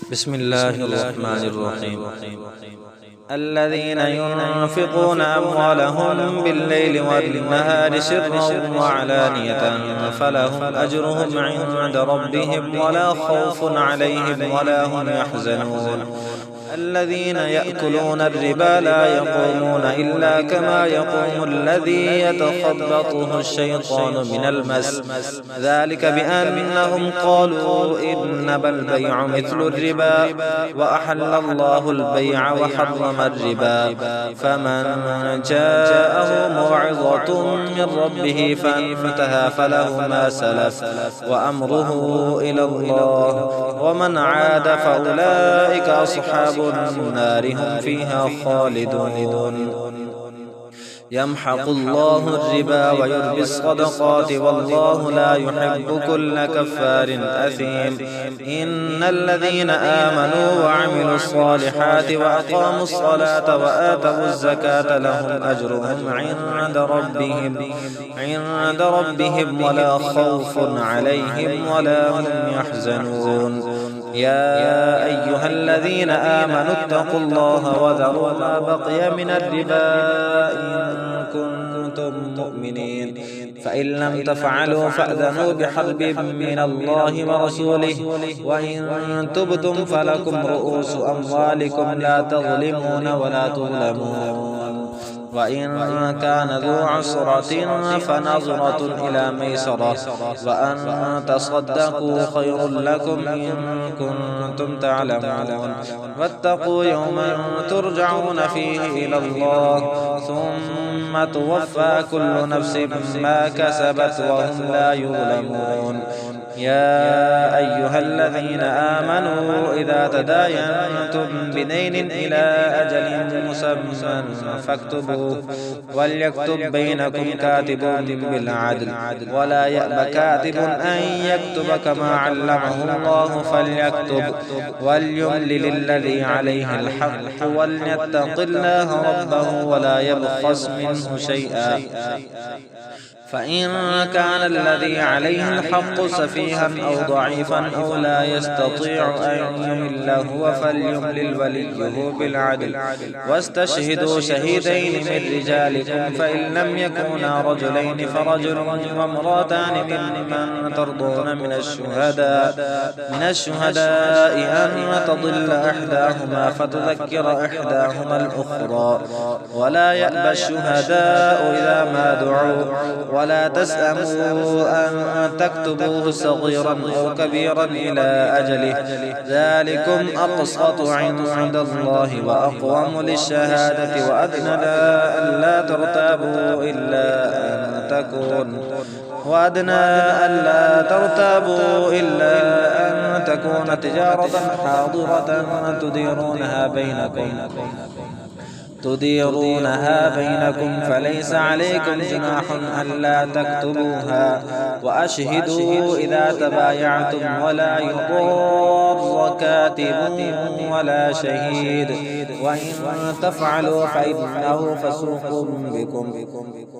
بسم الله الرحمن الرحيم. الذين ينفقون أموالهم بالليل والنهار سرا وعلانية فلهم أجرهم عند ربهم ولا خوف عليهم ولا هم يحزنون. الذين يأكلون الربا لا يقومون إلا كما يقوم الذي يتخبطه الشيطان من المس، ذلك بأنهم قالوا إنما البيع مثل الربا وأحل الله البيع وحرم الربا. فمن جاءه موعظة من ربه فانتهى فله ما سلف وأمره إلى الله، ومن عاد فأولئك أصحاب النار هم فيها خالدون. يمحق الله الربا ويربي الصدقات والله لا يحب كل كفار أثيم. إن الذين آمنوا وعملوا الصالحات وأقاموا الصلاة وآتوا الزكاة لهم أجرهم عند ربهم ولا خوف عليهم ولا هم يحزنون. يا أيها الذين آمنوا اتقوا الله وذروا ما بقي من الربا إن كنتم مؤمنين، فإن لم تفعلوا فأذنوا بحرب من الله ورسوله، وإن تبتم فلكم رؤوس أموالكم لا تظلمون ولا تظلمون. وإن كان ذو عسرة فنظرة إلى ميسرة وأن تصدقوا خير لكم إن كنتم تعلمون. واتقوا يوما ترجعون فيه إلى الله ثم توفى كل نفس ما كسبت وهم لا يظلمون. يا أيها الذين آمنوا إذا تداينتم بدين إلى أجل مسمى فاكتبوه، وليكتب بينكم كاتب بالعدل ولا يأب كاتب أن يكتب كما علمه الله فليكتب، وليملل الذي عليه الحق وليتق الله ربه ولا يبخس منه شيئا. فإن كان الذي عليه الحق سفيها أو ضعيفا أو لا يستطيع أن يمل هو فليملل وليه بالعدل واستشهدوا شهيدين من رجالكم، فإن لم يكونا رجلين فرجل وامرأتان ممن ترضون من الشهداء أن تضل إحداهما فتذكر إحداهما الأخرى، ولا يأبى الشهداء إذا ما دعوا، ولا تسأموا أن تكتبوه صغيرا أو كبيرا إلى أجله، ذلكم أقسط عند الله وأقوم للشهادة وأدنى ألا ترتابوا إلا أن تكون تجارة حاضرة تديرونها بينكم فليس عليكم جناح ألا تكتبوها، وأشهدوا إذا تبايعتم ولا يضار كاتب ولا شهيد، وإن تفعلوا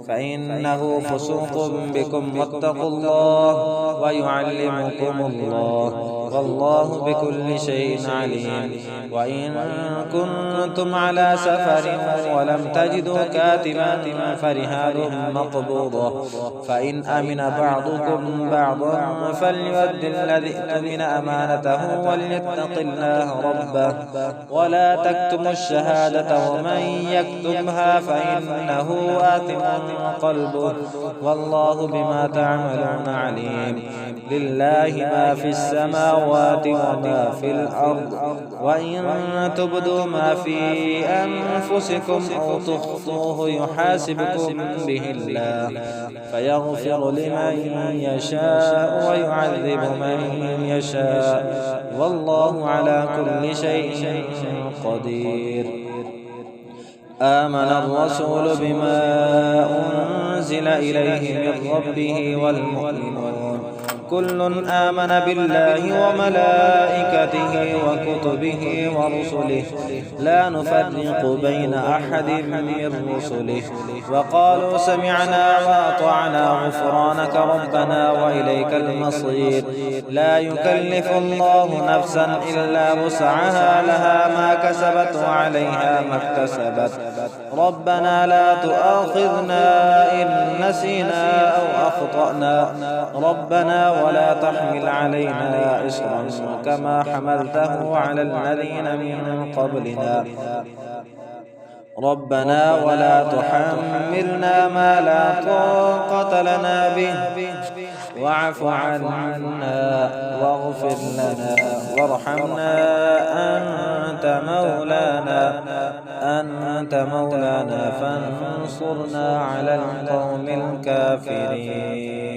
فإنه فسوق بكم واتقوا الله ويعلمكم الله والله بكل شيء عليم. وإن كنتم على سفر ولم تجدوا كاتبا فرهان مقبوضة، فإن أمن بعضكم بعضا فليؤد الذي اؤتمن أمانته وليتق الله ربه ولا تكتموا الشهادة ومن يكتمها فإنه آثم قلبه والله بما تعملون عليم. لله ما في السماوات وما في الأرض، وإن تبدوا ما في أنفسكم أو تخفوه يحاسبكم به الله فيغفر لمن يشاء ويعذب من يشاء والله على كل شيء قدير. آمن الرسول بما أنزل إليه من ربه والمؤمنون كل آمن بالله وملائكته وكتبه ورسله لا نفرق بين أحد من رسله وقالوا سمعنا وأطعنا غفرانك ربنا وإليك المصير لا يكلف الله نفسا إلا وسعها لها ما كسبت وعليها ما اكتسبت ربنا لا تؤاخذنا إن نسينا أو أخطأنا ربنا ولا تحمل علينا إصرا كما حملته على الذين من قبلنا ربنا ولا تحملنا ما لا طاقة لنا به واعف عنا واغفر لنا وارحمنا أنت مولانا فانصرنا على القوم الكافرين.